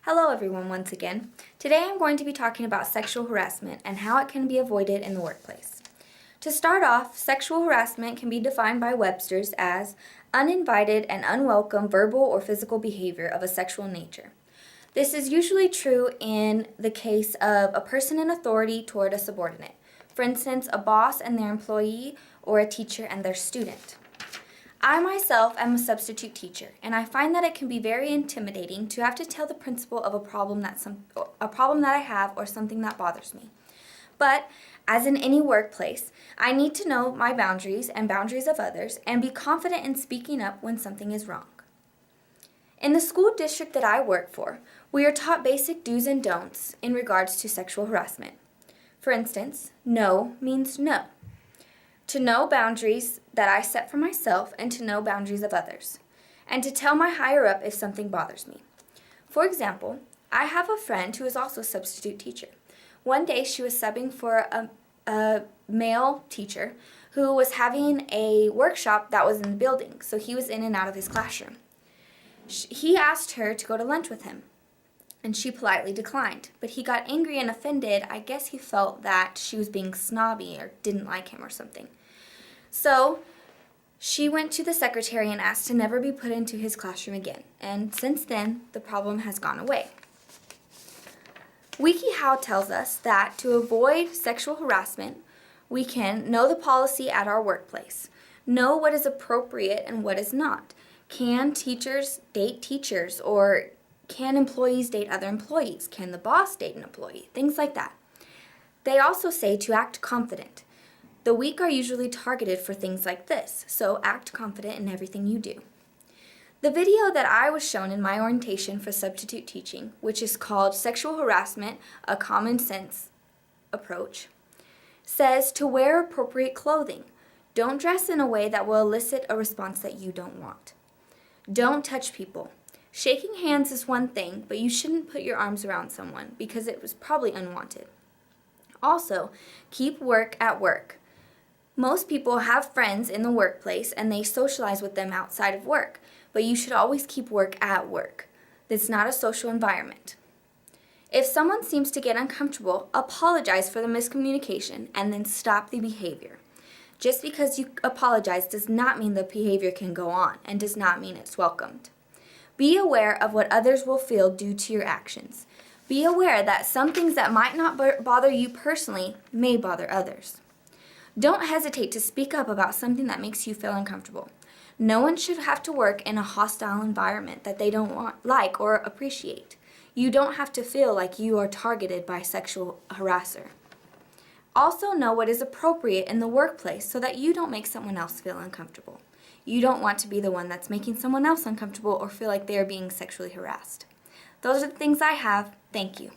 Hello everyone once again. Today I'm going to be talking about sexual harassment and how it can be avoided in the workplace. To start off, sexual harassment can be defined by Webster's as uninvited and unwelcome verbal or physical behavior of a sexual nature. This is usually true in the case of a person in authority toward a subordinate. For instance, a boss and their employee or a teacher and their student. I myself am a substitute teacher, and I find that it can be very intimidating to have to tell the principal of a problem that I have or something that bothers me. But as in any workplace, I need to know my boundaries and boundaries of others and be confident in speaking up when something is wrong. In the school district that I work for, we are taught basic do's and don'ts in regards to sexual harassment. For instance, no means no. To know boundaries that I set for myself and to know boundaries of others, and to tell my higher up if something bothers me. For example, I have a friend who is also a substitute teacher. One day she was subbing for a male teacher who was having a workshop that was in the building, so he was in and out of his classroom. He asked her to go to lunch with him, and she politely declined, but he got angry and offended. I guess he felt that she was being snobby or didn't like him or something. So she went to the secretary and asked to never be put into his classroom again, and since then the problem has gone away. WikiHow tells us that to avoid sexual harassment, we can know the policy at our workplace, know what is appropriate and what is not. Can teachers date teachers, or can employees date other employees? Can the boss date an employee? Things like that. They also say to act confident. The weak are usually targeted for things like this, so act confident in everything you do. The video that I was shown in my orientation for substitute teaching, which is called Sexual Harassment, a Common Sense Approach, says to wear appropriate clothing. Don't dress in a way that will elicit a response that you don't want. Don't touch people. Shaking hands is one thing, but you shouldn't put your arms around someone because it was probably unwanted. Also, keep work at work. Most people have friends in the workplace and they socialize with them outside of work, but you should always keep work at work. It's not a social environment. If someone seems to get uncomfortable, apologize for the miscommunication and then stop the behavior. Just because you apologize does not mean the behavior can go on and does not mean it's welcomed. Be aware of what others will feel due to your actions. Be aware that some things that might not bother you personally may bother others. Don't hesitate to speak up about something that makes you feel uncomfortable. No one should have to work in a hostile environment that they don't like or appreciate. You don't have to feel like you are targeted by a sexual harasser. Also know what is appropriate in the workplace so that you don't make someone else feel uncomfortable. You don't want to be the one that's making someone else uncomfortable or feel like they are being sexually harassed. Those are the things I have. Thank you.